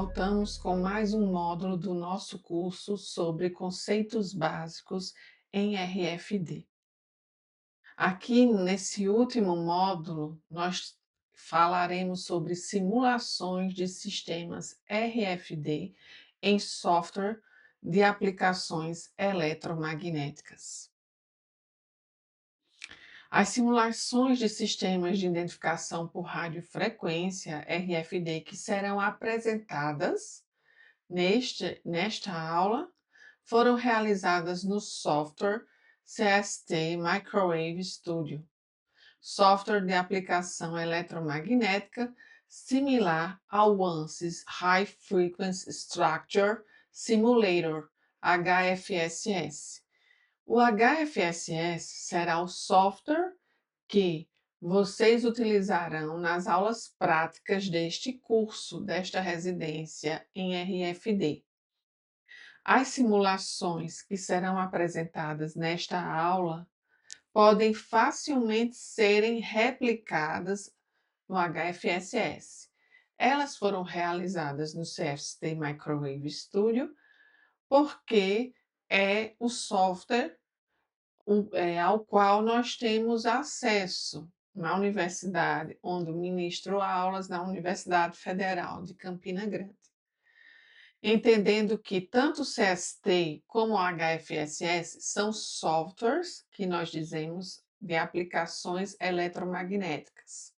Voltamos com mais um módulo do nosso curso sobre conceitos básicos em RFD. Aqui nesse último módulo, nós falaremos sobre simulações de sistemas RFD em software de aplicações eletromagnéticas. As simulações de sistemas de identificação por radiofrequência RFD que serão apresentadas nesta aula foram realizadas no software CST Microwave Studio, software de aplicação eletromagnética similar ao ANSYS High Frequency Structure Simulator, HFSS. O HFSS será o software que vocês utilizarão nas aulas práticas deste curso, desta residência em RFD. As simulações que serão apresentadas nesta aula podem facilmente serem replicadas no HFSS. Elas foram realizadas no CST Microwave Studio porque é o software ao qual nós temos acesso na universidade, onde ministro aulas na Universidade Federal de Campina Grande. Entendendo que tanto o CST como o HFSS são softwares que nós dizemos de aplicações eletromagnéticas.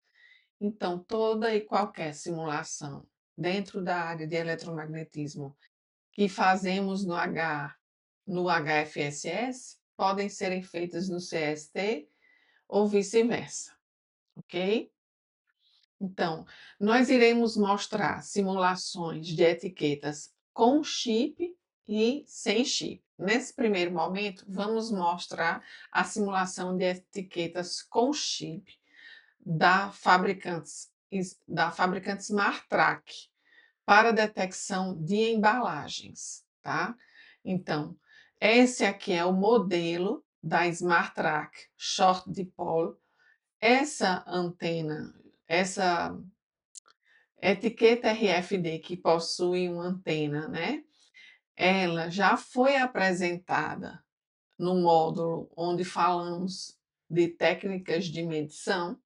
Então, toda e qualquer simulação dentro da área de eletromagnetismo que fazemos no HFSS podem serem feitas no CST ou vice-versa, ok? Então, nós iremos mostrar simulações de etiquetas com chip e sem chip. Nesse primeiro momento, vamos mostrar a simulação de etiquetas com chip da fabricante SmartTrack para detecção de embalagens, tá? Então, esse aqui é o modelo da SmartTrack Short Dipole. Essa antena, essa etiqueta RFD que possui uma antena, né? Ela já foi apresentada no módulo onde falamos de técnicas de medição,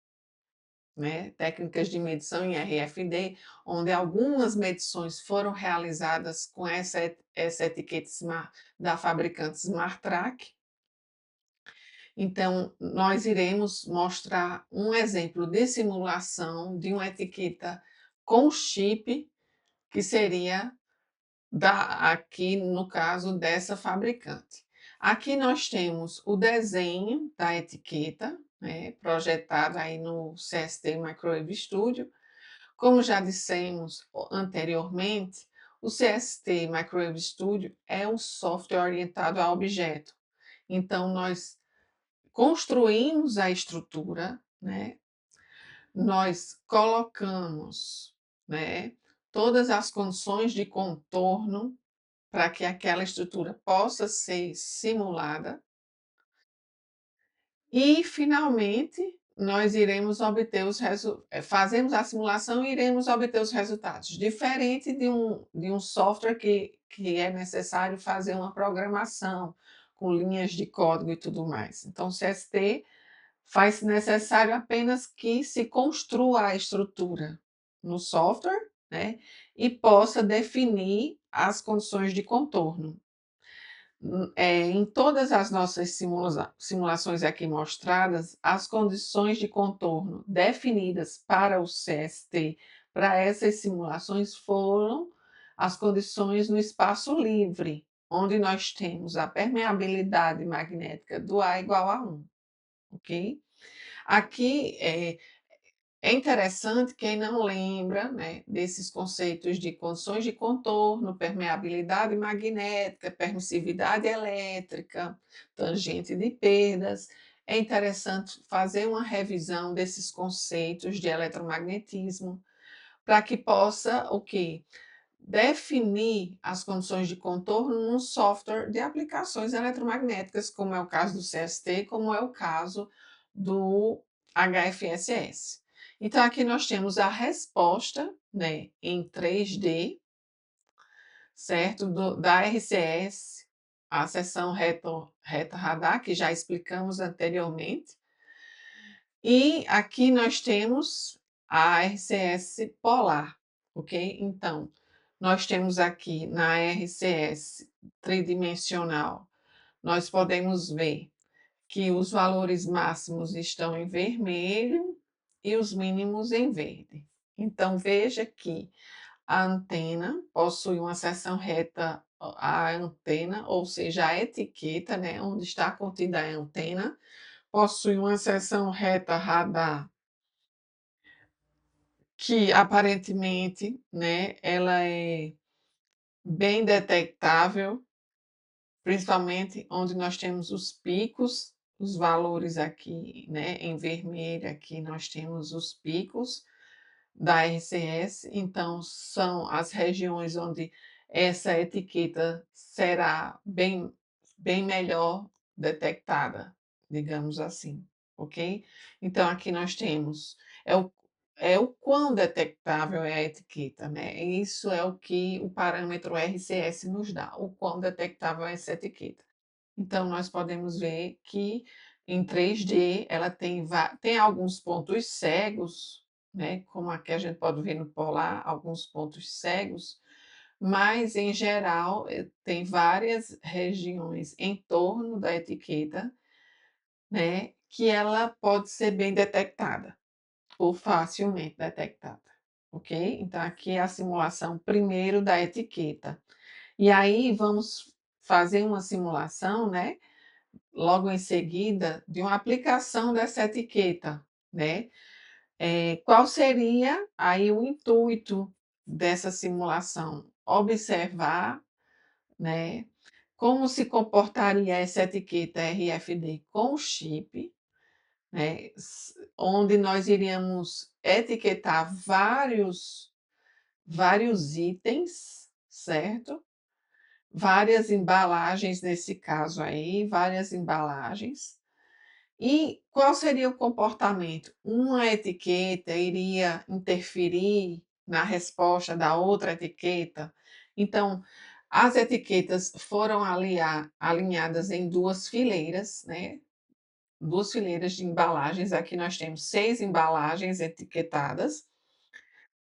né? Técnicas de medição em RFD, onde algumas medições foram realizadas com essa etiqueta da fabricante SmartTrack. Então, nós iremos mostrar um exemplo de simulação de uma etiqueta com chip, que seria aqui no caso dessa fabricante. Aqui nós temos o desenho da etiqueta, né, projetado aí no CST Microwave Studio. Como já dissemos anteriormente, o CST Microwave Studio é um software orientado a objeto. Então, nós construímos a estrutura, né? Nós colocamos, né, todas as condições de contorno para que aquela estrutura possa ser simulada e, finalmente, nós iremos obter fazemos a simulação e iremos obter os resultados, diferente de um software que é necessário fazer uma programação com linhas de código e tudo mais. Então, o CST faz necessário apenas que se construa a estrutura no software, né, e possa definir as condições de contorno. Em todas as nossas simulações aqui mostradas, as condições de contorno definidas para o CST, para essas simulações, foram as condições no espaço livre, onde nós temos a permeabilidade magnética do A igual a 1, ok? Aqui é interessante quem não lembra, né, desses conceitos de condições de contorno, permeabilidade magnética, permissividade elétrica, tangente de perdas. É interessante fazer uma revisão desses conceitos de eletromagnetismo para que possa o quê? Definir as condições de contorno num software de aplicações eletromagnéticas, como é o caso do CST, como é o caso do HFSS. Então, aqui nós temos a resposta, né, em 3D, certo? Da RCS, a seção reta radar, que já explicamos anteriormente. E aqui nós temos a RCS polar, ok? Então, nós temos aqui na RCS tridimensional, nós podemos ver que os valores máximos estão em vermelho e os mínimos em verde. Então, veja que a antena possui uma seção reta, a antena, ou seja, a etiqueta, né, onde está contida a antena, possui uma seção reta radar que aparentemente, né, ela é bem detectável, principalmente onde nós temos os picos, os valores aqui, né, em vermelho, aqui nós temos os picos da RCS, então são as regiões onde essa etiqueta será bem melhor detectada, digamos assim, ok? Então aqui nós temos é o, é o quão detectável é a etiqueta, né? Isso é o que o parâmetro RCS nos dá, o quão detectável é essa etiqueta. Então, nós podemos ver que em 3D ela tem alguns pontos cegos, né? Como aqui a gente pode ver no polar, alguns pontos cegos, mas em geral tem várias regiões em torno da etiqueta, né? Que ela pode ser bem detectada, ou facilmente detectada, ok? Então, aqui é a simulação primeiro da etiqueta. E aí vamos fazer uma simulação, né? Logo em seguida, de uma aplicação dessa etiqueta, né? Qual seria aí o intuito dessa simulação? Observar, né, como se comportaria essa etiqueta RFD com o chip, né, onde nós iríamos etiquetar vários itens, certo? Várias embalagens nesse caso aí, várias embalagens. E qual seria o comportamento? Uma etiqueta iria interferir na resposta da outra etiqueta? Então, as etiquetas foram alinhadas em duas fileiras, né? Duas fileiras de embalagens. Aqui nós temos 6 embalagens etiquetadas.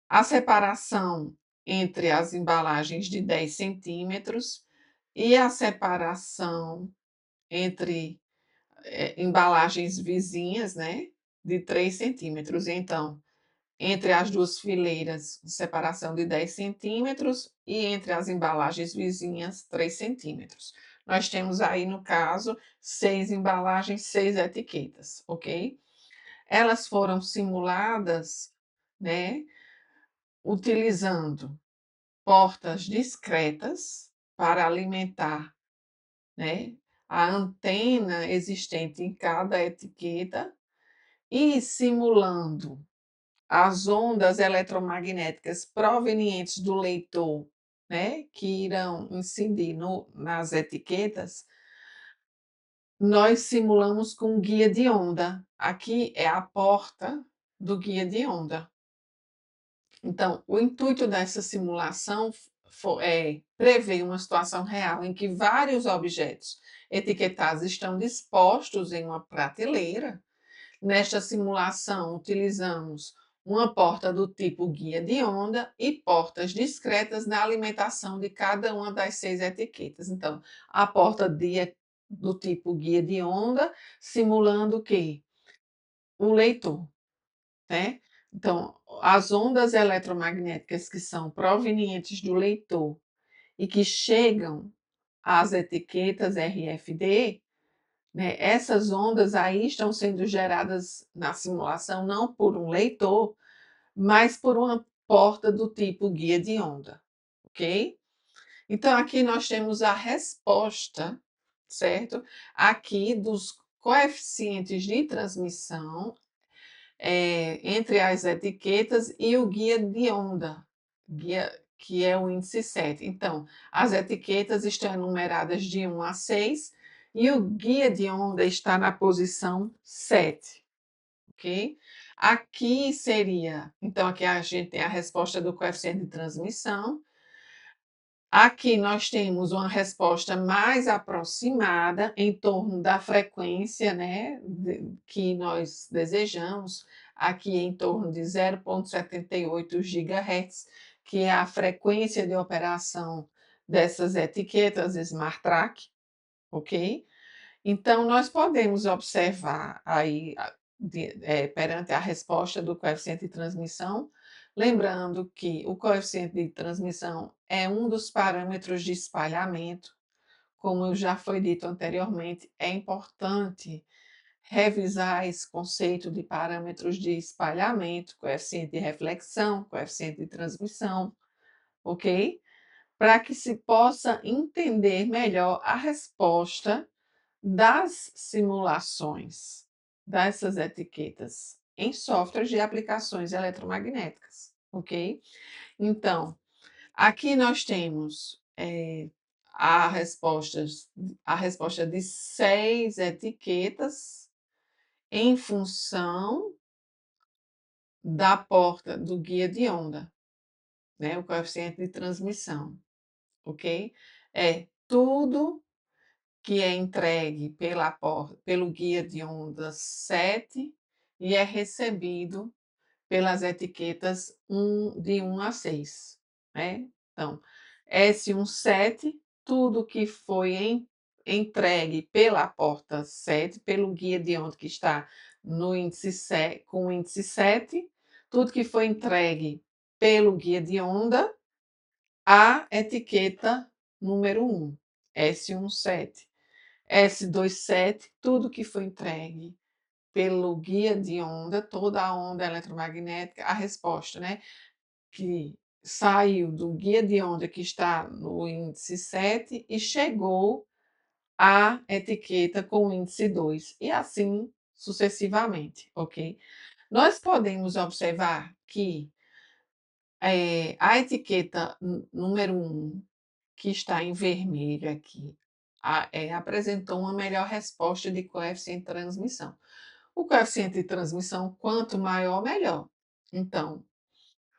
A separação entre as embalagens de 10 centímetros e a separação entre embalagens vizinhas, né, de 3 centímetros. Então, entre as duas fileiras, separação de 10 centímetros e entre as embalagens vizinhas, 3 centímetros. Nós temos aí, no caso, 6 embalagens, 6 etiquetas, ok? Elas foram simuladas, né, utilizando portas discretas para alimentar, né, a antena existente em cada etiqueta e simulando as ondas eletromagnéticas provenientes do leitor, né, que irão incidir nas etiquetas, nós simulamos com guia de onda. Aqui é a porta do guia de onda. Então, o intuito dessa simulação é prever uma situação real em que vários objetos etiquetados estão dispostos em uma prateleira. Nesta simulação, utilizamos uma porta do tipo guia de onda e portas discretas na alimentação de cada uma das 6 etiquetas. Então, a porta do tipo guia de onda, simulando o quê? O leitor, né? Então, as ondas eletromagnéticas que são provenientes do leitor e que chegam às etiquetas RFD, né, essas ondas aí estão sendo geradas na simulação não por um leitor, mas por uma porta do tipo guia de onda, ok? Então, aqui nós temos a resposta, certo? Aqui dos coeficientes de transmissão entre as etiquetas e o guia de onda, que é o índice 7. Então, as etiquetas estão enumeradas de 1 a 6 e o guia de onda está na posição 7, ok? Aqui seria, então aqui a gente tem a resposta do coeficiente de transmissão, Aqui nós temos uma resposta mais aproximada em torno da frequência, né, que nós desejamos, aqui em torno de 0,78 GHz, que é a frequência de operação dessas etiquetas Smart Track, ok? Então, nós podemos observar aí, perante a resposta do coeficiente de transmissão, lembrando que o coeficiente de transmissão é um dos parâmetros de espalhamento. Como já foi dito anteriormente, é importante revisar esse conceito de parâmetros de espalhamento, coeficiente de reflexão, coeficiente de transmissão, ok? Para que se possa entender melhor a resposta das simulações dessas etiquetas em softwares de aplicações eletromagnéticas, ok? Então, aqui nós temos a, respostas, a resposta de 6 etiquetas em função da porta do guia de onda, né? O coeficiente de transmissão, ok? É tudo que é entregue pelo guia de ondas 7 e é recebido pelas etiquetas de 1 a 6, né. Então, S17, tudo que foi entregue pela porta 7, pelo guia de onda que está no índice com o índice 7, tudo que foi entregue pelo guia de onda, a etiqueta número 1, S17. S27, tudo que foi entregue pelo guia de onda, toda a onda eletromagnética, a resposta, né, que saiu do guia de onda que está no índice 7 e chegou à etiqueta com o índice 2, e assim sucessivamente, ok? Nós podemos observar que a etiqueta número 1, que está em vermelho aqui, apresentou uma melhor resposta de coeficiente de transmissão. O coeficiente de transmissão, quanto maior, melhor. Então,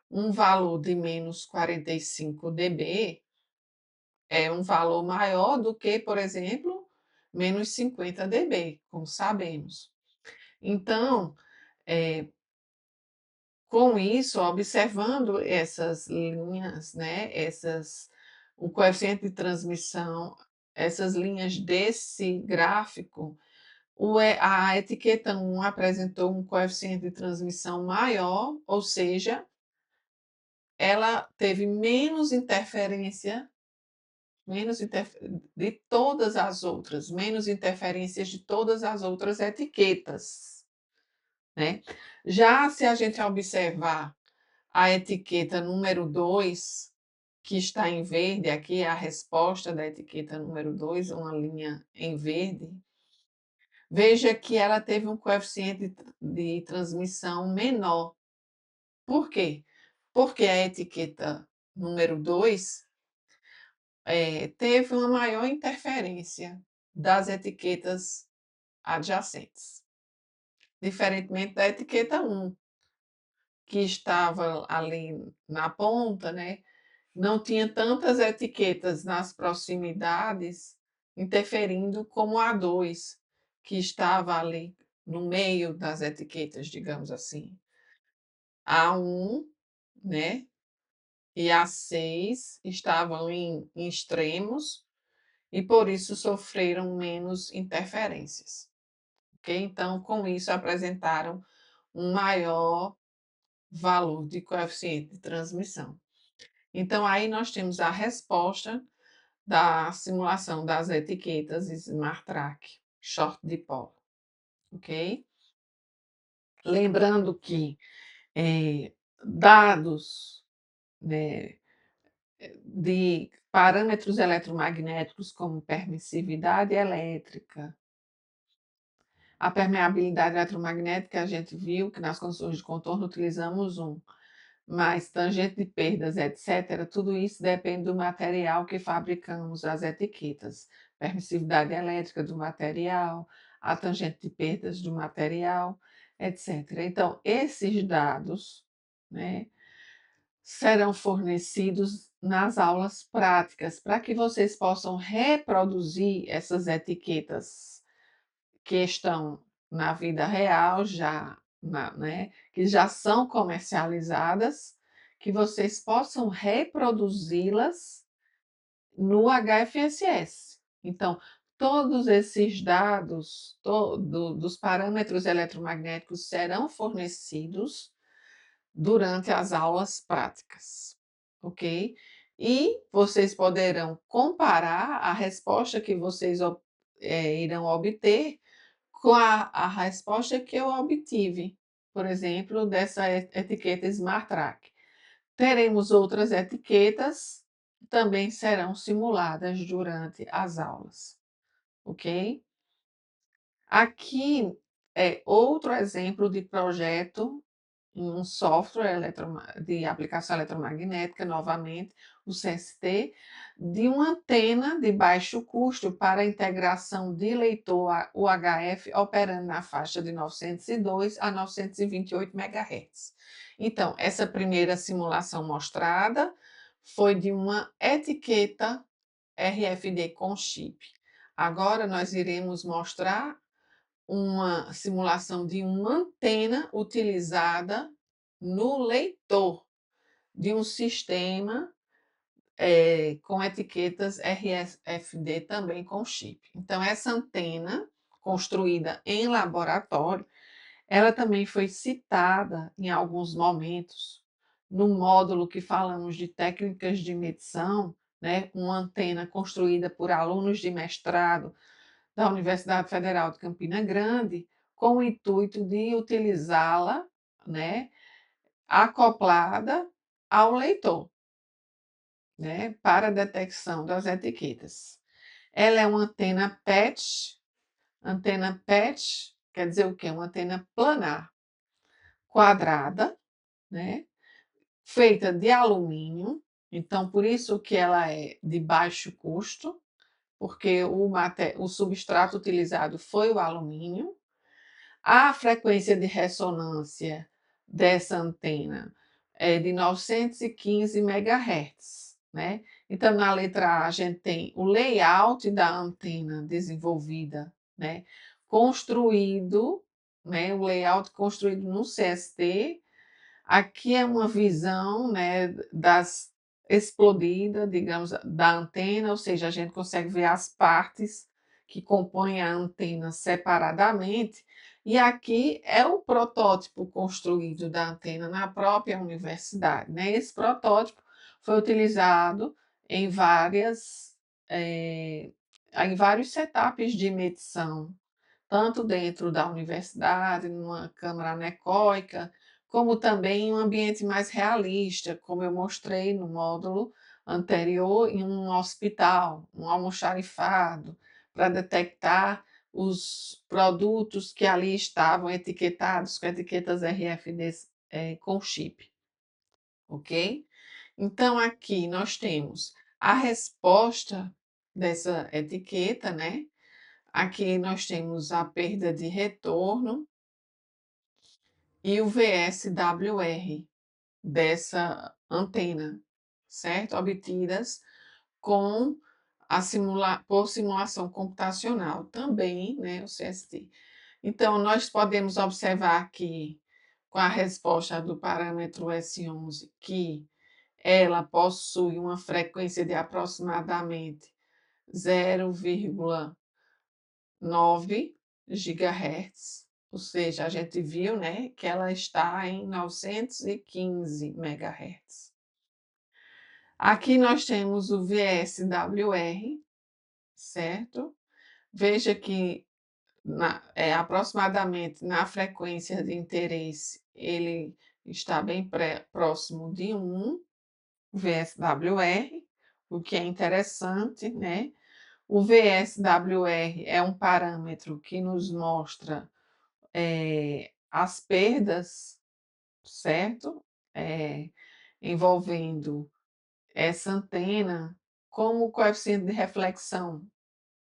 um valor de menos 45 dB é um valor maior do que, por exemplo, menos 50 dB, como sabemos. Então, eh, com isso, observando essas linhas, né, o coeficiente de transmissão, essas linhas desse gráfico, a etiqueta 1 apresentou um coeficiente de transmissão maior, ou seja, ela teve de todas as outras, menos interferências de todas as outras etiquetas, né. Já se a gente observar a etiqueta número 2, que está em verde, aqui é a resposta da etiqueta número 2, uma linha em verde, veja que ela teve um coeficiente de transmissão menor. Por quê? Porque a etiqueta número 2 teve uma maior interferência das etiquetas adjacentes, diferentemente da etiqueta 1, que estava ali na ponta, né, não tinha tantas etiquetas nas proximidades interferindo como a 2, que estava ali no meio das etiquetas, digamos assim. A 1, né, e a 6 estavam em extremos e por isso sofreram menos interferências, ok? Então, com isso apresentaram um maior valor de coeficiente de transmissão. Então, aí nós temos a resposta da simulação das etiquetas Smart Track Short Dipole, ok? Lembrando que dados, né, de parâmetros eletromagnéticos como permissividade elétrica, a permeabilidade eletromagnética, a gente viu que nas condições de contorno utilizamos um, mas tangente de perdas, etc., tudo isso depende do material que fabricamos as etiquetas. Permissividade elétrica do material, a tangente de perdas do material, etc. Então, esses dados, né, serão fornecidos nas aulas práticas, para que vocês possam reproduzir essas etiquetas que estão na vida real já, né, que já são comercializadas, que vocês possam reproduzi-las no HFSS. Então, todos esses dados dos parâmetros eletromagnéticos serão fornecidos durante as aulas práticas, ok? E vocês poderão comparar a resposta que vocês irão obter com a resposta que eu obtive, por exemplo, dessa etiqueta Smart Track. Teremos outras etiquetas que também serão simuladas durante as aulas, ok? Aqui é outro exemplo de projeto em um software de aplicação eletromagnética, novamente, o CST, de uma antena de baixo custo para integração de leitor UHF operando na faixa de 902 a 928 MHz. Então, essa primeira simulação mostrada foi de uma etiqueta RFD com chip. Agora nós iremos mostrar uma simulação de uma antena utilizada no leitor de um sistema com etiquetas RFD também com chip. Então, essa antena, construída em laboratório, ela também foi citada em alguns momentos no módulo que falamos de técnicas de medição, né? Uma antena construída por alunos de mestrado da Universidade Federal de Campina Grande, com o intuito de utilizá-la, né, acoplada ao leitor, né, para a detecção das etiquetas. Ela é uma antena PET quer dizer o quê? Uma antena planar, quadrada, né, feita de alumínio, então por isso que ela é de baixo custo, porque o substrato utilizado foi o alumínio. A frequência de ressonância dessa antena é de 915 MHz, né? Então, na letra A, a gente tem o layout da antena desenvolvida, né? Construído, né? O layout construído no CST. Aqui é uma visão, né, das explodida, digamos, da antena, ou seja, a gente consegue ver as partes que compõem a antena separadamente. E aqui é o protótipo construído da antena na própria universidade, né? Esse protótipo foi utilizado em em vários setups de medição, tanto dentro da universidade, numa câmara anecoica, como também em um ambiente mais realista, como eu mostrei no módulo anterior, em um hospital, um almoxarifado, para detectar os produtos que ali estavam etiquetados com etiquetas RFD com chip, ok? Então, aqui nós temos a resposta dessa etiqueta, né? Aqui nós temos a perda de retorno e o VSWR dessa antena, certo? Obtidas com por simulação computacional, também, né, o CST. Então, nós podemos observar aqui, com a resposta do parâmetro S11, que ela possui uma frequência de aproximadamente 0,9 GHz, ou seja, a gente viu, né, que ela está em 915 MHz. Aqui nós temos o VSWR, certo? Veja que aproximadamente na frequência de interesse ele está bem próximo de 1 VSWR, o que é interessante, né? O VSWR é um parâmetro que nos mostra as perdas, certo? Envolvendo essa antena como coeficiente de reflexão,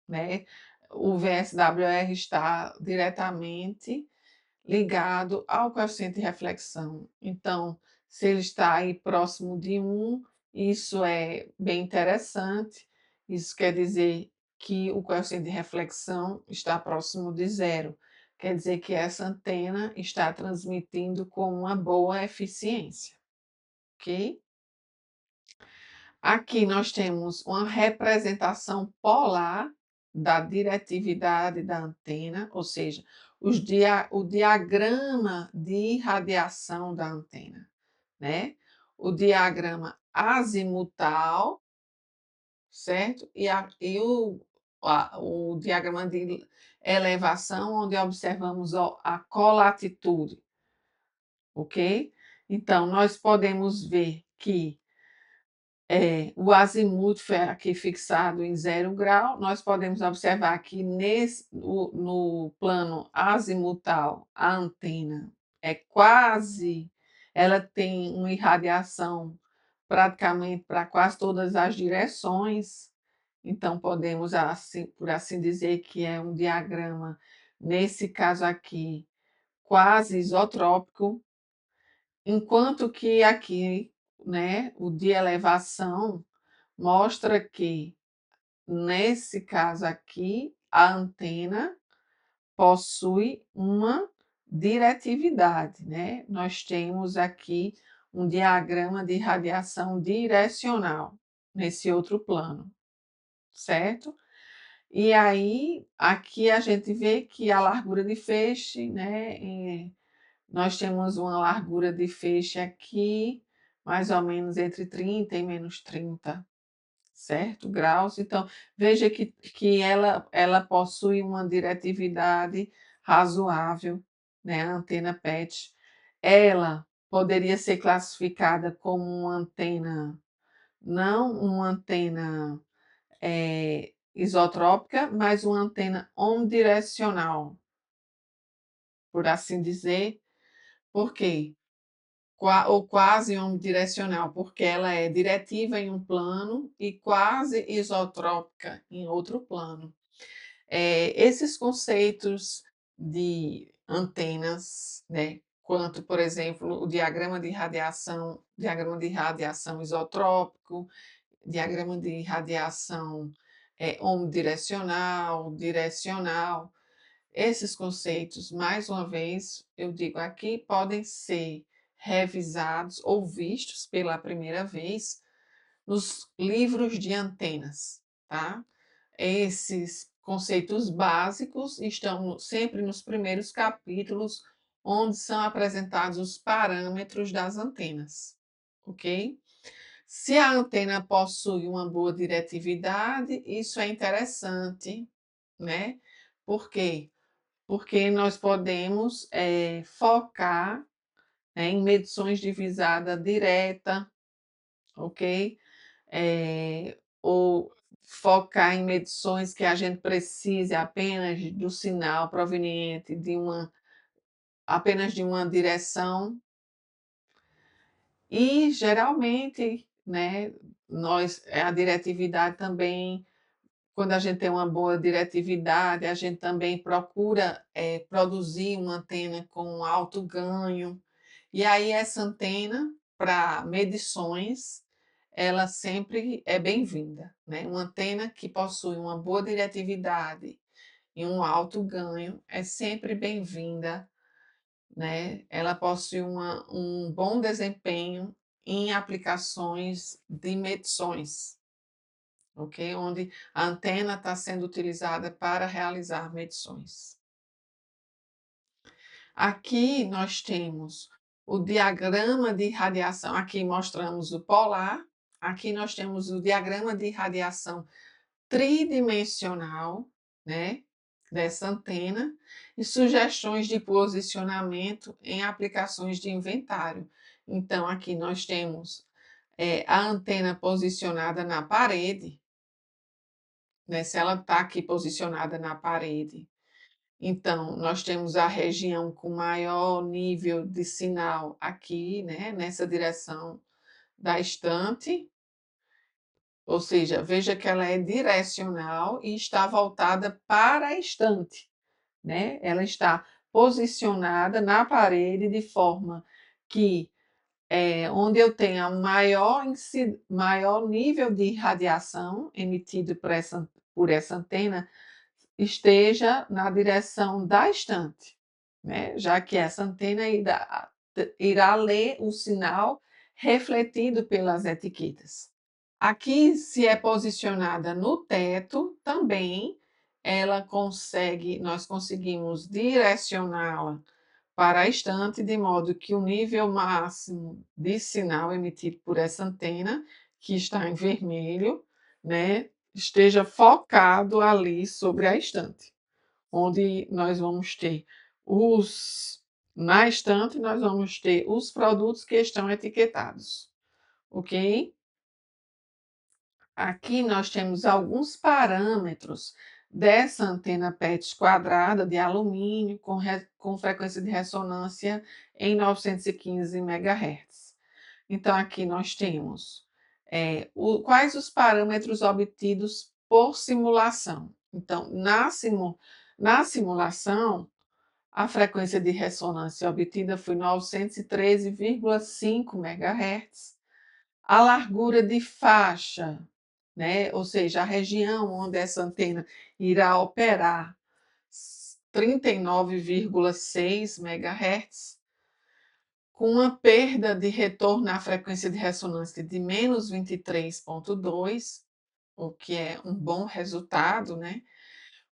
né? O VSWR está diretamente ligado ao coeficiente de reflexão. Então, se ele está aí próximo de 1, Isso é bem interessante. Isso quer dizer que o coeficiente de reflexão está próximo de zero. Quer dizer que essa antena está transmitindo com uma boa eficiência, ok? Aqui nós temos uma representação polar da diretividade da antena, ou seja, o diagrama de irradiação da antena, né? O diagrama azimutal, certo? O diagrama de elevação, onde observamos a colatitude, ok? Então, nós podemos ver que o azimuth foi aqui fixado em 0 grau. Nós podemos observar que no plano azimutal, a antena é quase, ela tem uma irradiação praticamente para quase todas as direções. Então, podemos, assim, por assim dizer, que é um diagrama, nesse caso aqui, quase isotrópico, enquanto que aqui, né, o de elevação mostra que, nesse caso aqui, a antena possui uma diretividade, né? Nós temos aqui um diagrama de radiação direcional nesse outro plano, certo? E aí, aqui a gente vê que a largura de feixe, né? Nós temos uma largura de feixe aqui, mais ou menos entre 30 e -30, certo? Graus. Então, veja que ela possui uma diretividade razoável, né? A antena PET. Ela poderia ser classificada como uma antena, não uma antena isotrópica, mas uma antena omnidirecional, por assim dizer. Por quê? Ou quase omnidirecional, porque ela é diretiva em um plano e quase isotrópica em outro plano. Esses conceitos de antenas, né, quanto, por exemplo, o diagrama de radiação isotrópico, diagrama de radiação omnidirecional, direcional, esses conceitos, mais uma vez, eu digo aqui, podem ser revisados ou vistos pela primeira vez nos livros de antenas, tá? Esses conceitos básicos estão sempre nos primeiros capítulos, onde são apresentados os parâmetros das antenas, ok? Se a antena possui uma boa diretividade, isso é interessante, né? Por quê? Porque nós podemos focar, né, em medições de visada direta, ok? Ou focar em medições que a gente precise apenas do sinal proveniente apenas de uma direção. E geralmente, né, a diretividade também, quando a gente tem uma boa diretividade, a gente também procura produzir uma antena com alto ganho. E aí essa antena, para medições, ela sempre é bem-vinda, né? Uma antena que possui uma boa diretividade e um alto ganho é sempre bem-vinda, né? Ela possui um bom desempenho em aplicações de medições, ok? Onde a antena está sendo utilizada para realizar medições. Aqui nós temos o diagrama de radiação, aqui mostramos o polar, aqui nós temos o diagrama de radiação tridimensional, né, dessa antena, e sugestões de posicionamento em aplicações de inventário. Então, aqui nós temos a antena posicionada na parede, né, se ela está aqui posicionada na parede. Então, nós temos a região com maior nível de sinal aqui, né, nessa direção da estante, ou seja, veja que ela é direcional e está voltada para a estante, né? Ela está posicionada na parede de forma que onde eu tenha maior nível de radiação emitido por essa antena, esteja na direção da estante, né, já que essa antena irá ler o sinal refletido pelas etiquetas. Aqui, se é posicionada no teto, também nós conseguimos direcioná-la para a estante, de modo que o nível máximo de sinal emitido por essa antena, que está em vermelho, né, esteja focado ali sobre a estante, onde nós vamos ter na estante nós vamos ter os produtos que estão etiquetados, ok? Aqui nós temos alguns parâmetros dessa antena PET quadrada de alumínio com frequência de ressonância em 915 MHz. Então, aqui nós temos quais os parâmetros obtidos por simulação. Então, na simulação, a frequência de ressonância obtida foi 913,5 MHz. A largura de faixa, né, ou seja, a região onde essa antena irá operar, 39,6 MHz, com uma perda de retorno à frequência de ressonância de menos 23,2, o que é um bom resultado, né?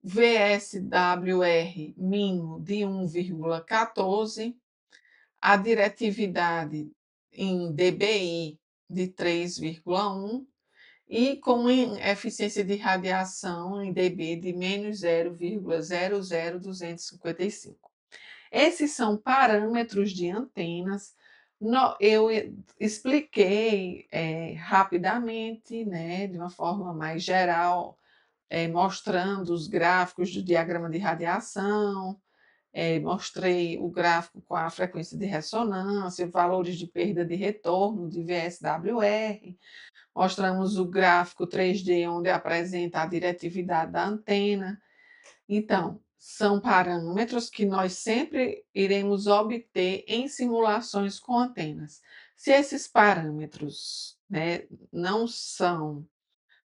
VSWR mínimo de 1,14, a diretividade em dBi de 3,1 e com eficiência de radiação em dB de menos 0,00255. Esses são parâmetros de antenas. Eu expliquei rapidamente, né, de uma forma mais geral, mostrando os gráficos do diagrama de radiação, mostrei o gráfico com a frequência de ressonância, valores de perda de retorno de VSWR, mostramos o gráfico 3D onde apresenta a diretividade da antena. Então, são parâmetros que nós sempre iremos obter em simulações com antenas. Se esses parâmetros, né, não são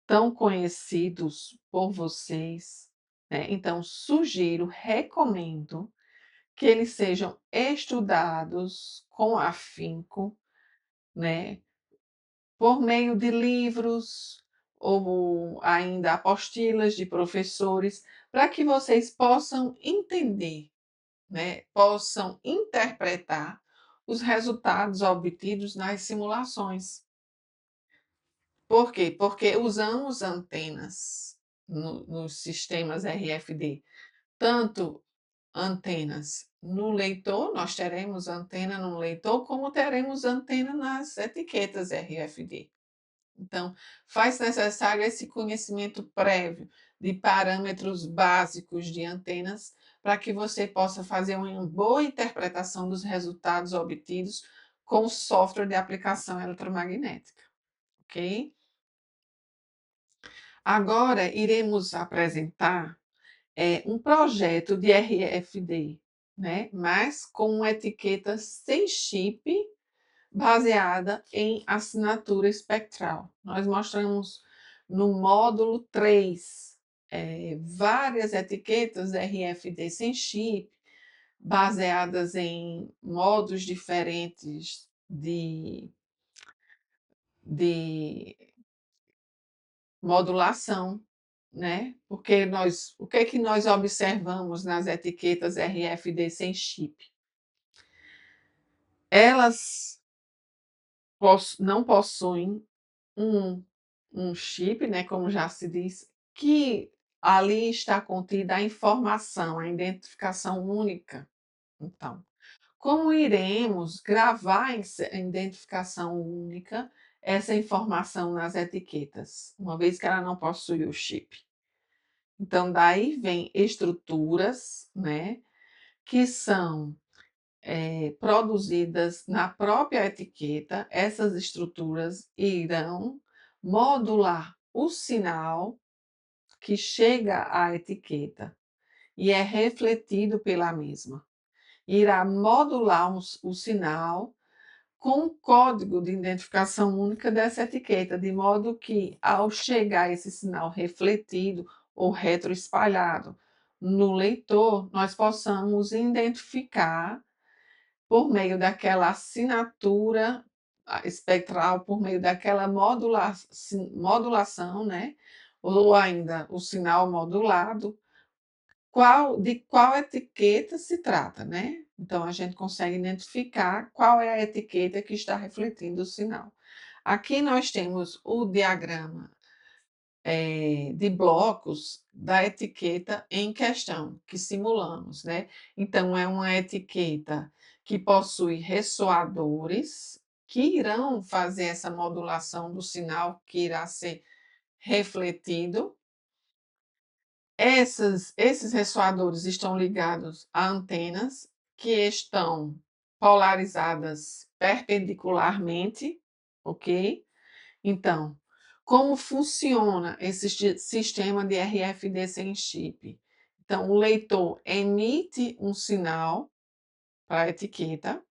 tão conhecidos por vocês, né, então recomendo que eles sejam estudados com afinco, né, por meio de livros ou ainda apostilas de professores, para que vocês possam entender, né, possam interpretar os resultados obtidos nas simulações. Por quê? Porque usamos antenas nos sistemas RFD, tanto antenas no leitor, nós teremos antena no leitor, como teremos antena nas etiquetas RFD. Então, faz necessário esse conhecimento prévio de parâmetros básicos de antenas para que você possa fazer uma boa interpretação dos resultados obtidos com o software de aplicação eletromagnética, ok? Agora iremos apresentar um projeto de RFD, né? Mas com uma etiqueta sem chip, baseada em assinatura espectral. Nós mostramos no módulo 3 várias etiquetas RFD sem chip, baseadas em modos diferentes de modulação, né? Porque o que é que nós observamos nas etiquetas RFD sem chip? Elas não possuem um chip, né, como já se diz, que ali está contida a informação, a identificação única. Então, como iremos gravar a identificação única, essa informação nas etiquetas, uma vez que ela não possui o chip? Então, daí vem estruturas, né, que são produzidas na própria etiqueta. Essas estruturas irão modular o sinal que chega à etiqueta e é refletido pela mesma. Irá modular o sinal com o código de identificação única dessa etiqueta, de modo que, ao chegar esse sinal refletido ou retroespalhado no leitor, nós possamos identificar por meio daquela assinatura espectral, por meio daquela modulação, né? Ou ainda o sinal modulado, de qual etiqueta se trata, né? Então a gente consegue identificar qual é a etiqueta que está refletindo o sinal. Aqui nós temos o diagrama de blocos da etiqueta em questão, que simulamos, né? Então, é uma etiqueta que possui ressoadores que irão fazer essa modulação do sinal que irá ser refletido. Esses ressoadores estão ligados a antenas que estão polarizadas perpendicularmente, ok? Então, como funciona esse sistema de RFD sem chip? Então, o leitor emite um sinal para a etiqueta.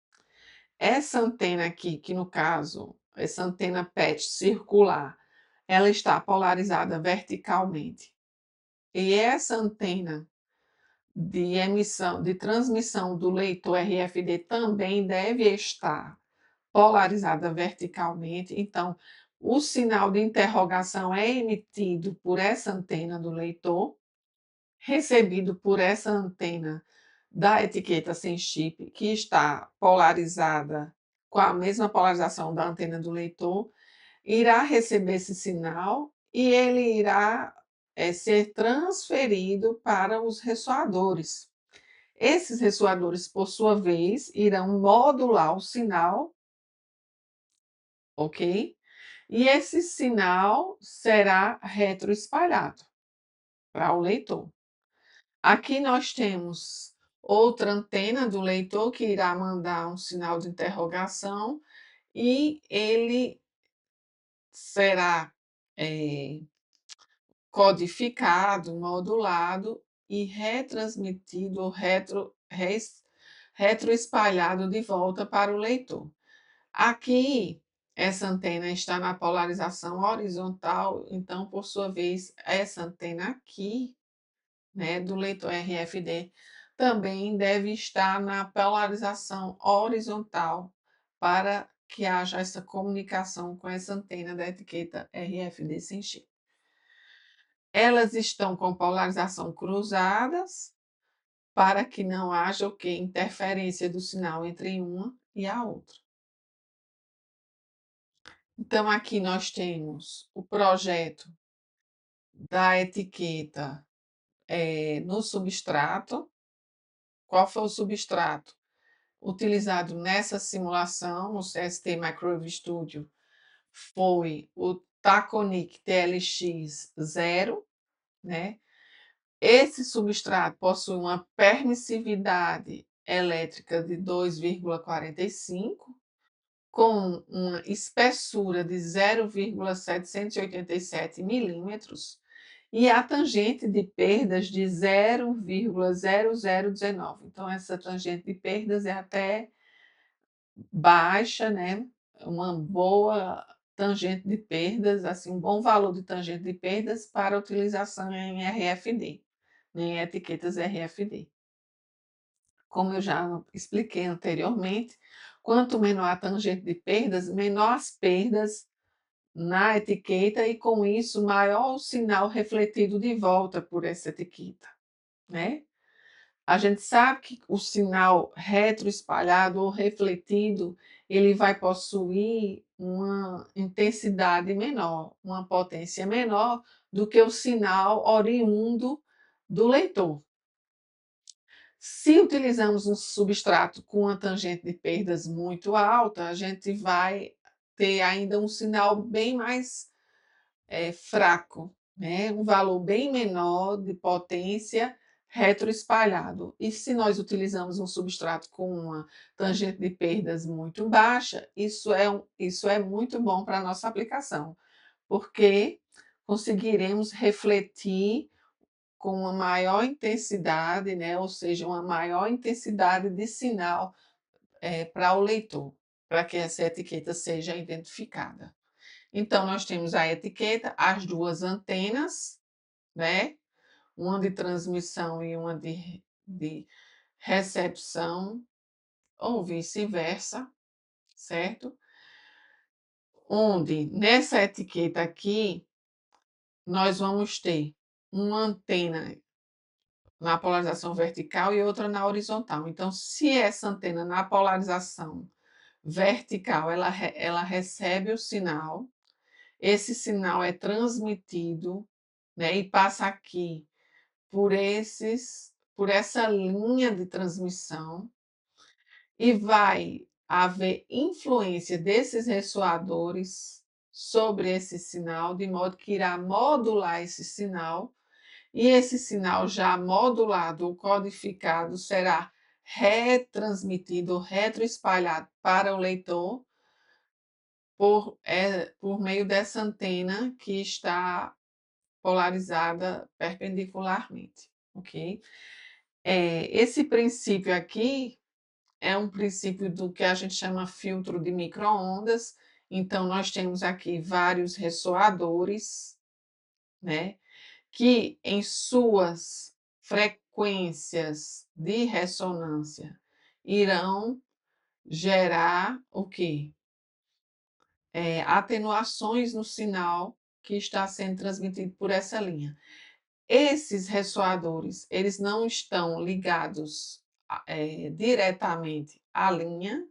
Essa antena aqui, que no caso, essa antena PET circular, ela está polarizada verticalmente. E essa antena de emissão, de transmissão do leitor RFD também deve estar polarizada verticalmente. Então, o sinal de interrogação é emitido por essa antena do leitor, recebido por essa antena da etiqueta sem chip, que está polarizada com a mesma polarização da antena do leitor, irá receber esse sinal e ele irá ser transferido para os ressoadores. Esses ressoadores, por sua vez, irão modular o sinal, ok? E esse sinal será retroespalhado para o leitor. Aqui nós temos outra antena do leitor que irá mandar um sinal de interrogação e ele será codificado, modulado e retransmitido ou retroespalhado de volta para o leitor. Aqui, essa antena está na polarização horizontal, então, por sua vez, essa antena aqui, né, do leitor RFD, também deve estar na polarização horizontal para que haja essa comunicação com essa antena da etiqueta RFD sem chip. Elas estão com polarização cruzadas para que não haja o quê? Interferência do sinal entre uma e a outra. Então, aqui nós temos o projeto da etiqueta no substrato. Qual foi o substrato utilizado nessa simulação no CST Microwave Studio? Foi o Taconic TLX 0, né? Esse substrato possui uma permissividade elétrica de 2,45, com uma espessura de 0,787 milímetros e a tangente de perdas de 0,0019. Então, essa tangente de perdas é até baixa, né? Uma boa tangente de perdas, assim, um bom valor de tangente de perdas para utilização em RFD, em etiquetas RFD. Como eu já expliquei anteriormente, quanto menor a tangente de perdas, menor as perdas na etiqueta e, com isso, maior o sinal refletido de volta por essa etiqueta, né? A gente sabe que o sinal retroespalhado ou refletido, ele vai possuir uma intensidade menor, uma potência menor do que o sinal oriundo do leitor. Se utilizamos um substrato com uma tangente de perdas muito alta, a gente vai ter ainda um sinal bem mais fraco, né? Um valor bem menor de potência retroespalhado. E se nós utilizamos um substrato com uma tangente de perdas muito baixa, isso é muito bom para a nossa aplicação, porque conseguiremos refletir com uma maior intensidade, né? Ou seja, uma maior intensidade de sinal para o leitor, para que essa etiqueta seja identificada. Então, nós temos a etiqueta, as duas antenas, né? Uma de transmissão e uma de recepção, ou vice-versa, certo? Onde nessa etiqueta aqui, nós vamos ter uma antena na polarização vertical e outra na horizontal. Então, se essa antena na polarização vertical, ela recebe o sinal, esse sinal é transmitido, né, e passa aqui por essa linha de transmissão, e vai haver influência desses ressoadores sobre esse sinal, de modo que irá modular esse sinal, e esse sinal já modulado ou codificado será retransmitido, retroespalhado para o leitor por meio dessa antena que está polarizada perpendicularmente, ok? Esse princípio aqui é um princípio do que a gente chama filtro de micro-ondas. Então, nós temos aqui vários ressoadores, né, que em suas frequências de ressonância irão gerar o quê? Atenuações no sinal que está sendo transmitido por essa linha. Esses ressoadores, eles não estão ligados diretamente à linha,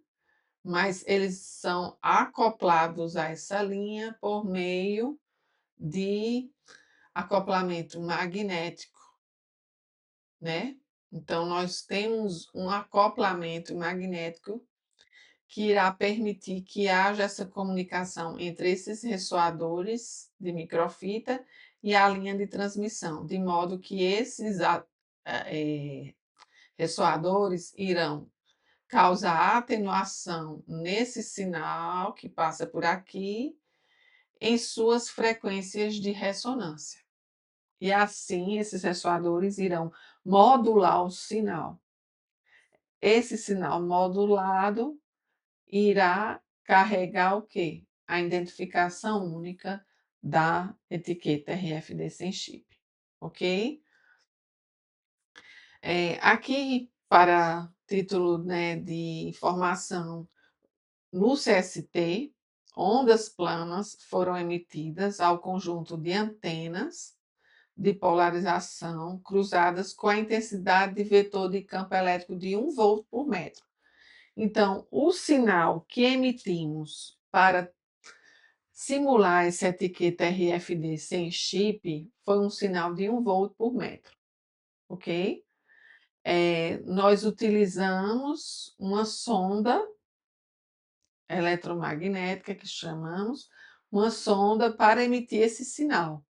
mas eles são acoplados a essa linha por meio de acoplamento magnético, né? Então, nós temos um acoplamento magnético que irá permitir que haja essa comunicação entre esses ressoadores de microfita e a linha de transmissão, de modo que esses ressoadores irão causar atenuação nesse sinal que passa por aqui em suas frequências de ressonância. E assim esses ressoadores irão modular o sinal. Esse sinal modulado irá carregar o quê? A identificação única da etiqueta RFD sem chip, ok? Aqui, para título, né, de informação, no CST, ondas planas foram emitidas ao conjunto de antenas de polarização cruzadas com a intensidade de vetor de campo elétrico de 1 volt por metro. Então, o sinal que emitimos para simular essa etiqueta RFD sem chip foi um sinal de 1 volt por metro, ok? Nós utilizamos uma sonda eletromagnética, que chamamos, uma sonda para emitir esse sinal.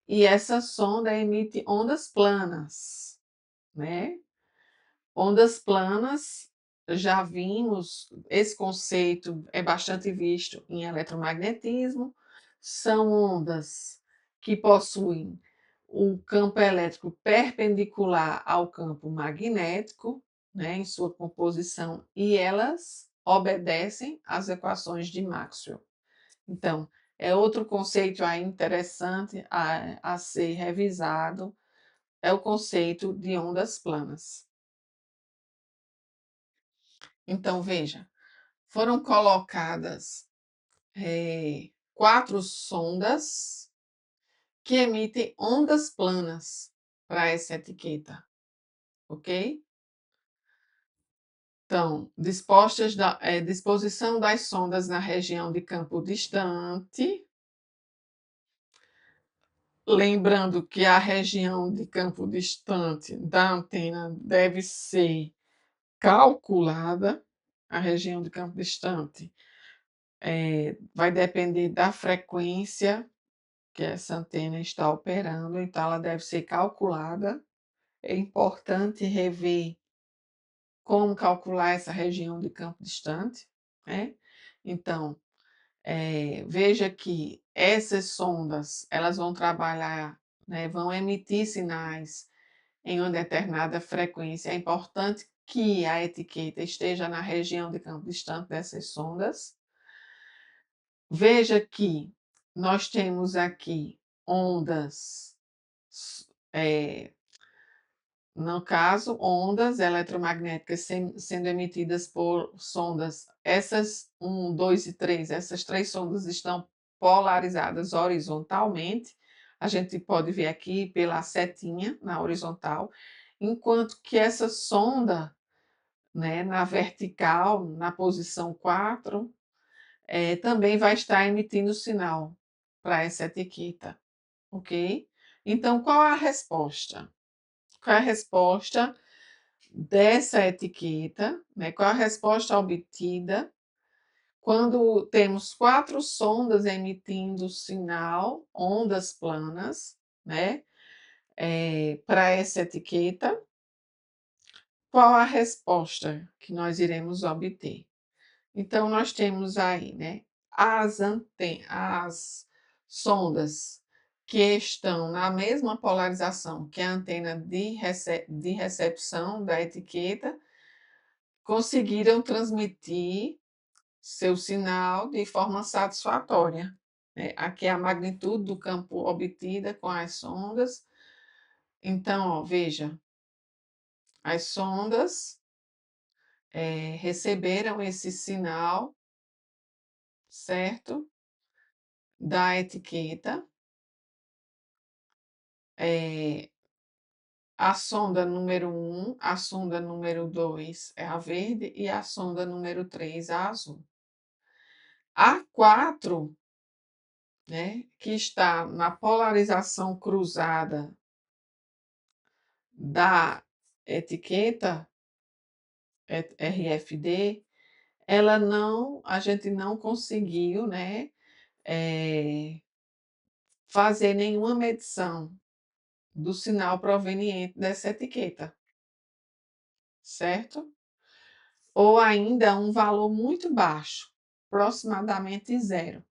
E essa sonda emite ondas planas, né? Ondas planas, já vimos, esse conceito é bastante visto em eletromagnetismo, são ondas que possuem o campo elétrico perpendicular ao campo magnético, né, em sua composição, e elas obedecem às equações de Maxwell. Então, é outro conceito aí interessante a ser revisado, é o conceito de ondas planas. Então, veja, foram colocadas 4 sondas que emitem ondas planas para essa etiqueta, ok? Então, disposição das sondas na região de campo distante. Lembrando que a região de campo distante da antena deve ser calculada. A região de campo distante vai depender da frequência que essa antena está operando, então ela deve ser calculada. É importante rever como calcular essa região de campo distante, né? Então, veja que essas sondas, elas vão trabalhar, né, vão emitir sinais em uma determinada frequência. É importante que a etiqueta esteja na região de campo distante dessas sondas. Veja que nós temos aqui ondas, eh, no caso, ondas eletromagnéticas sendo emitidas por sondas. Essas 1, 2 e 3, essas 3 sondas estão polarizadas horizontalmente. A gente pode ver aqui pela setinha na horizontal, enquanto que essa sonda, né, na vertical, na posição 4, também vai estar emitindo sinal para essa etiqueta, ok? Então, qual a resposta? Qual é a resposta dessa etiqueta, né? Qual a resposta obtida quando temos 4 sondas emitindo sinal, ondas planas, né? Para essa etiqueta, qual a resposta que nós iremos obter? Então, nós temos aí, né, as sondas que estão na mesma polarização que a antena de recepção da etiqueta, conseguiram transmitir seu sinal de forma satisfatória, né? Aqui é a magnitude do campo obtida com as sondas. Então, ó, veja, as sondas receberam esse sinal, certo? Da etiqueta. A sonda número 1, a sonda número 2 é a verde e a sonda número 3 a azul. A 4, né, que está na polarização cruzada da etiqueta RFD, a gente não conseguiu, né, fazer nenhuma medição do sinal proveniente dessa etiqueta, certo? Ou ainda um valor muito baixo, aproximadamente zero.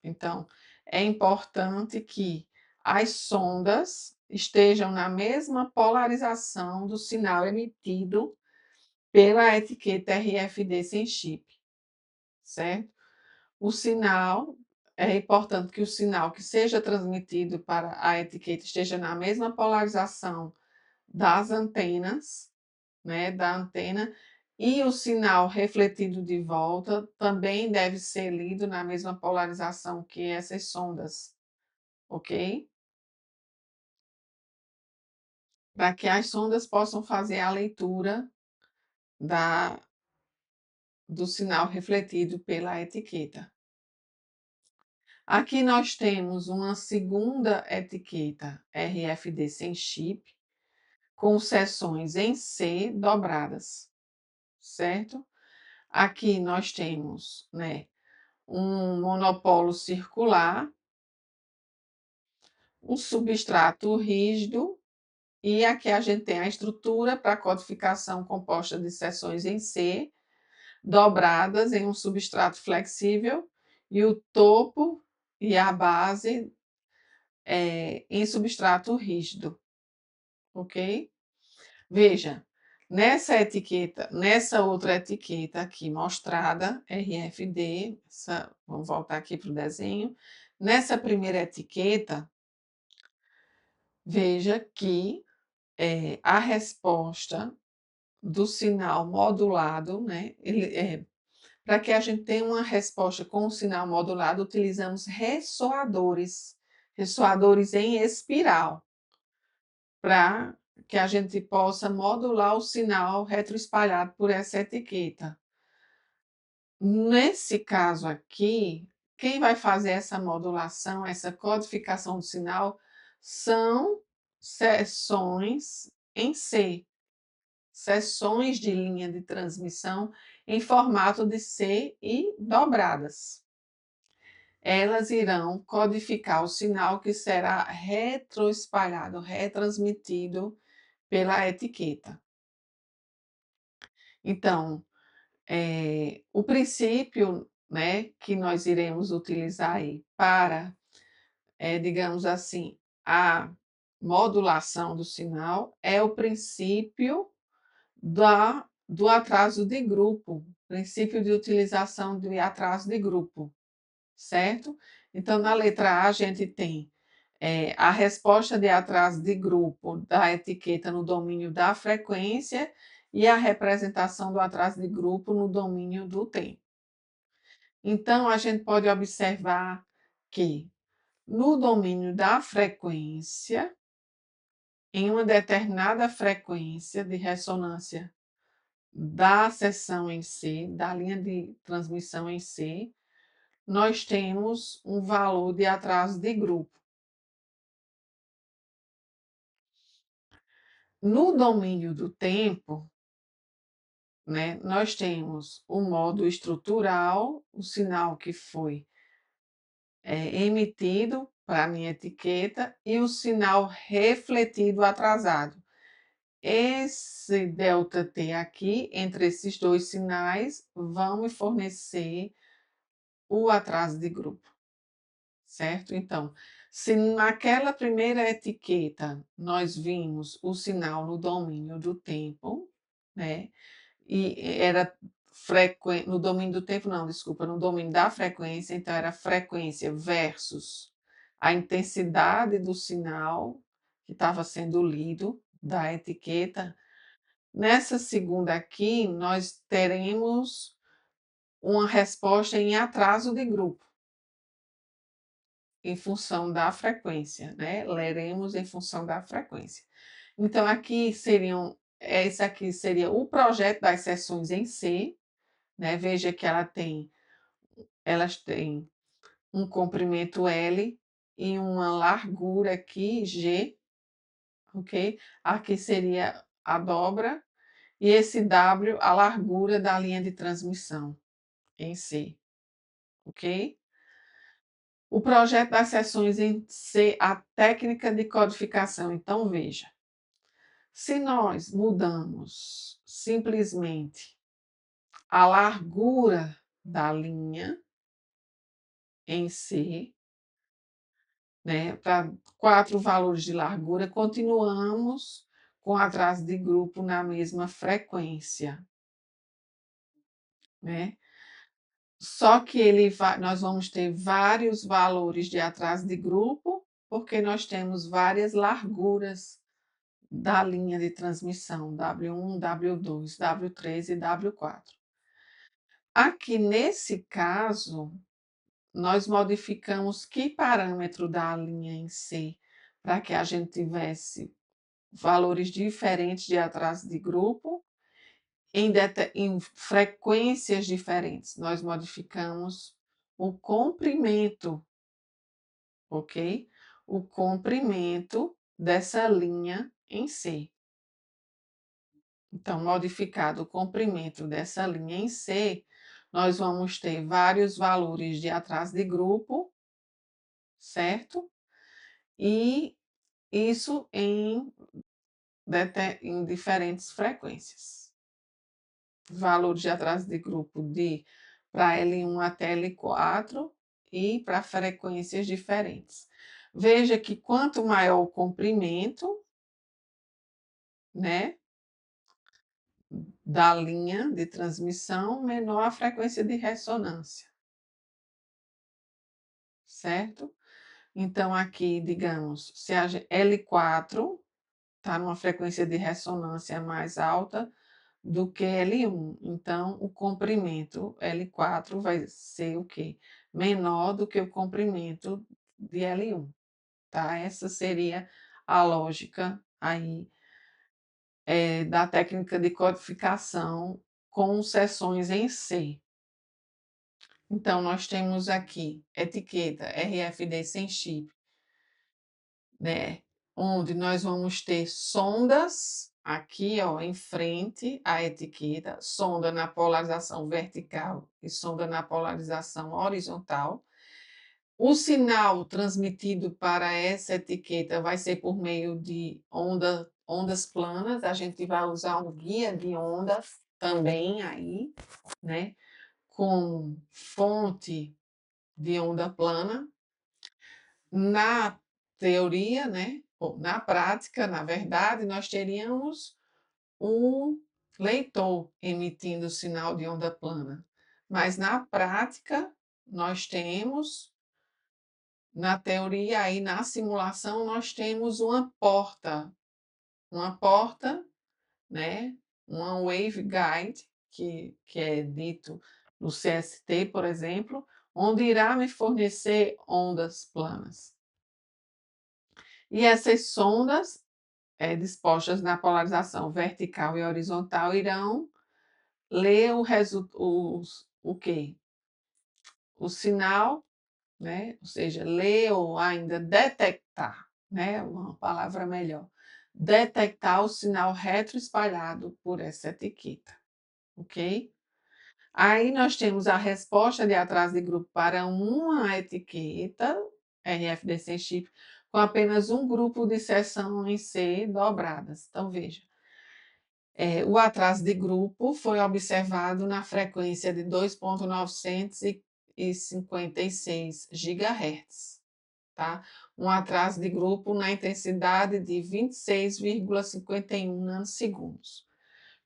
Então, é importante que as sondas estejam na mesma polarização do sinal emitido pela etiqueta RFD sem chip, certo? O sinal, é importante que o sinal que seja transmitido para a etiqueta esteja na mesma polarização das antenas, né, da antena, e o sinal refletido de volta também deve ser lido na mesma polarização que essas sondas, ok? Para que as sondas possam fazer a leitura da, do sinal refletido pela etiqueta. Aqui nós temos uma segunda etiqueta RFD sem chip, com seções em C dobradas, certo? Aqui nós temos, né, um monopolo circular, um substrato rígido, e aqui a gente tem a estrutura para codificação composta de seções em C, dobradas em um substrato flexível, e o topo e a base em substrato rígido, ok? Veja, nessa outra etiqueta aqui mostrada, RFD, vamos voltar aqui para o desenho. Nessa primeira etiqueta, veja que a resposta do sinal modulado, né? Para que a gente tenha uma resposta com o sinal modulado, utilizamos ressoadores em espiral, para que a gente possa modular o sinal retroespalhado por essa etiqueta. Nesse caso aqui, quem vai fazer essa modulação, essa codificação do sinal, são seções em C, seções de linha de transmissão em formato de C e dobradas. Elas irão codificar o sinal que será retroespalhado, retransmitido pela etiqueta. Então, o princípio, né, que nós iremos utilizar aí para, digamos assim, a modulação do sinal é o princípio do atraso de grupo, princípio de utilização de atraso de grupo, certo? Então, na letra A, a gente tem a resposta de atraso de grupo da etiqueta no domínio da frequência e a representação do atraso de grupo no domínio do tempo. Então, a gente pode observar que no domínio da frequência, em uma determinada frequência de ressonância da seção em C, da linha de transmissão em C, nós temos um valor de atraso de grupo. No domínio do tempo, né, nós temos o modo estrutural, o sinal que foi emitido para a minha etiqueta e o sinal refletido atrasado. Esse ΔT aqui, entre esses dois sinais, vão me fornecer o atraso de grupo, certo? Então, se naquela primeira etiqueta nós vimos o sinal no domínio do tempo, né? E era frequência, no domínio do tempo, não, desculpa, no domínio da frequência, então era frequência versus a intensidade do sinal que estava sendo lido da etiqueta. Nessa segunda aqui, nós teremos uma resposta em atraso de grupo, em função da frequência, né? Leremos em função da frequência. Então, aqui seriam, esse aqui seria o projeto das seções em C, né? Veja que elas têm um comprimento L e uma largura aqui, G, ok? Aqui seria a dobra, e esse W, a largura da linha de transmissão em C, ok? O projeto das seções em C, a técnica de codificação. Então, veja, se nós mudamos simplesmente a largura da linha em C, né, para 4 valores de largura, continuamos com atraso de grupo na mesma frequência, né? Só que nós vamos ter vários valores de atraso de grupo, porque nós temos várias larguras da linha de transmissão, W1, W2, W3 e W4. Aqui nesse caso, nós modificamos que parâmetro da linha em C para que a gente tivesse valores diferentes de atraso de grupo em frequências diferentes. Nós modificamos o comprimento, ok? O comprimento dessa linha em C. Então, modificado o comprimento dessa linha em C, nós vamos ter vários valores de atraso de grupo, certo? E isso em diferentes frequências. Valores de atraso de grupo para L1 até L4 e para frequências diferentes. Veja que quanto maior o comprimento, né, da linha de transmissão, menor a frequência de ressonância, certo? Então, aqui, digamos, se a L4 está numa frequência de ressonância mais alta do que L1, então o comprimento L4 vai ser o quê? Menor do que o comprimento de L1, tá? Essa seria a lógica aí da técnica de codificação com seções em C. Então, nós temos aqui etiqueta RFD sem chip, né? Onde nós vamos ter sondas aqui, ó, em frente à etiqueta, sonda na polarização vertical e sonda na polarização horizontal. O sinal transmitido para essa etiqueta vai ser por meio de ondas planas. A gente vai usar um guia de ondas também aí, né? Com fonte de onda plana. Na teoria, né? Ou na prática, na verdade, nós teríamos um leitor emitindo sinal de onda plana. Mas na prática, nós temos, na teoria e na simulação, nós temos uma porta, né? Uma waveguide, que é dito no CST, por exemplo, onde irá me fornecer ondas planas. E essas sondas, dispostas na polarização vertical e horizontal, irão ler o quê? O sinal, né? Ou seja, ler ou ainda detectar, né? Uma palavra melhor. Detectar o sinal retroespalhado por essa etiqueta, ok? Aí nós temos a resposta de atraso de grupo para uma etiqueta RFD sem chip com apenas um grupo de seções C dobradas. Então, veja, o atraso de grupo foi observado na frequência de 2.956 GHz, tá? Um atraso de grupo na intensidade de 26,51 nanosegundos.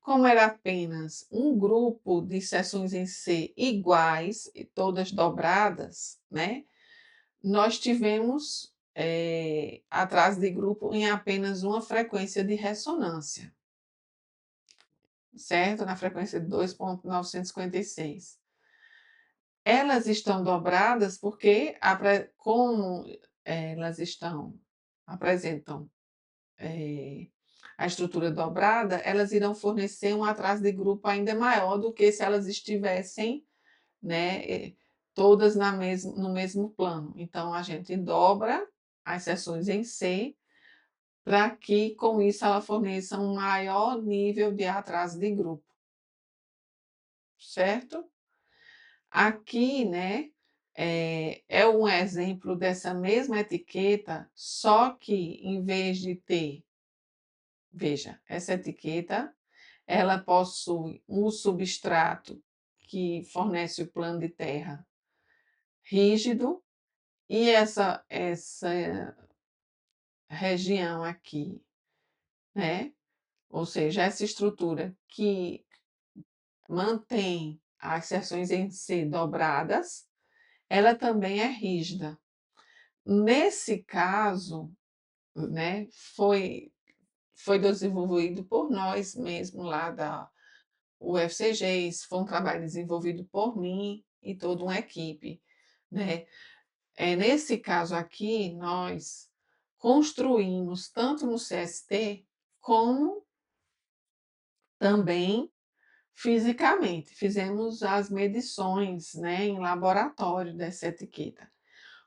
Como era apenas um grupo de seções em C iguais e todas dobradas, né? Nós tivemos atraso de grupo em apenas uma frequência de ressonância, certo? Na frequência de 2.956. Elas estão dobradas porque, como elas apresentam a estrutura dobrada, elas irão fornecer um atraso de grupo ainda maior do que se elas estivessem, né, todas no mesmo plano. Então, a gente dobra as seções em C para que, com isso, ela forneça um maior nível de atraso de grupo, certo? Aqui, né, é um exemplo dessa mesma etiqueta, só que em vez de ter, veja, essa etiqueta, ela possui um substrato que fornece o plano de terra rígido e essa região aqui, né? Ou seja, essa estrutura que mantém as seções em C dobradas, ela também é rígida. Nesse caso, né, foi desenvolvido por nós mesmos lá da UFCG, isso foi um trabalho desenvolvido por mim e toda uma equipe, né? Nesse caso aqui, nós construímos tanto no CST como também fisicamente. Fizemos as medições, né, em laboratório dessa etiqueta.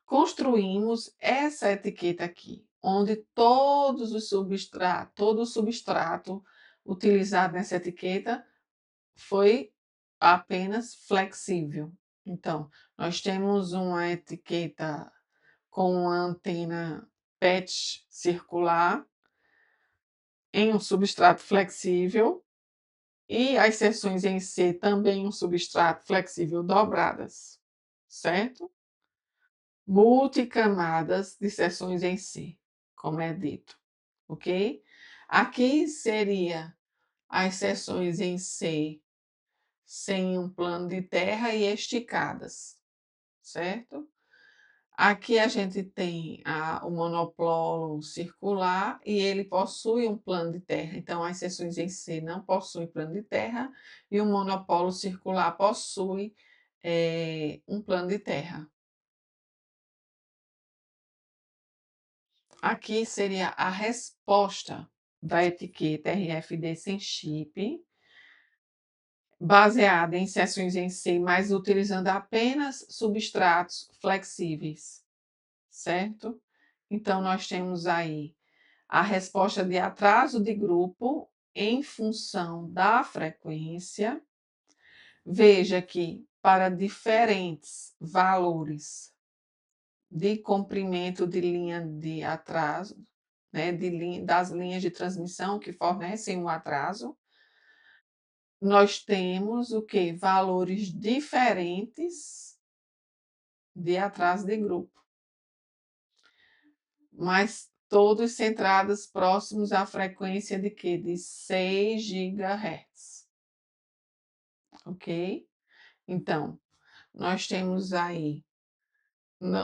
Construímos essa etiqueta aqui, onde todo o substrato utilizado nessa etiqueta foi apenas flexível. Então, nós temos uma etiqueta com uma antena PET circular em um substrato flexível e as seções em C também um substrato flexível dobradas, certo? Multicamadas de seções em C, como é dito, ok? Aqui seria as seções em C sem um plano de terra e esticadas, certo? Aqui a gente tem o monopolo circular e ele possui um plano de terra. Então, as seções em C não possuem plano de terra e o monopolo circular possui um plano de terra. Aqui seria a resposta da etiqueta RFD sem chip, baseada em seções em C, mas utilizando apenas substratos flexíveis, certo? Então, nós temos aí a resposta de atraso de grupo em função da frequência. Veja que para diferentes valores de comprimento de linha de atraso, né, das linhas de transmissão que fornecem o atraso, nós temos o que? Valores diferentes de atraso de grupo. Mas todos centrados próximos à frequência de quê? De 6 gigahertz, ok? Então, nós temos aí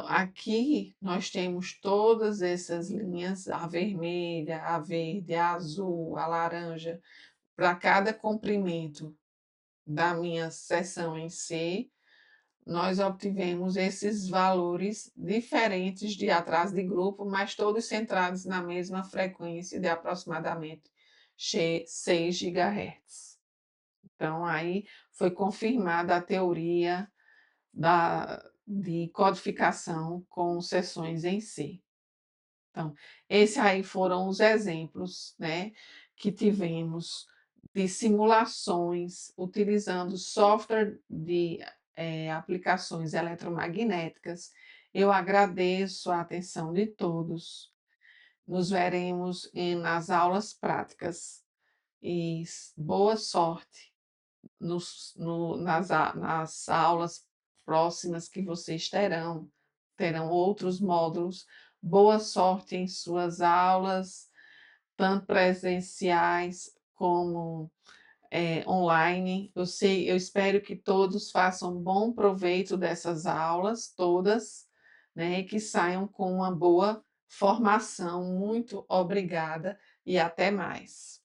aqui nós temos todas essas linhas, a vermelha, a verde, a azul, a laranja, para cada comprimento da minha seção em C, nós obtivemos esses valores diferentes de atraso de grupo, mas todos centrados na mesma frequência de aproximadamente 6 gigahertz. Então, aí foi confirmada a teoria de codificação com seções em C. Então, esses aí foram os exemplos, né, que tivemos de simulações utilizando software de aplicações eletromagnéticas. Eu agradeço a atenção de todos. Nos veremos nas aulas práticas e boa sorte nas aulas próximas que vocês terão outros módulos. Boa sorte em suas aulas, tanto presenciais como online. Eu espero que todos façam bom proveito dessas aulas todas, né, e que saiam com uma boa formação. Muito obrigada e até mais.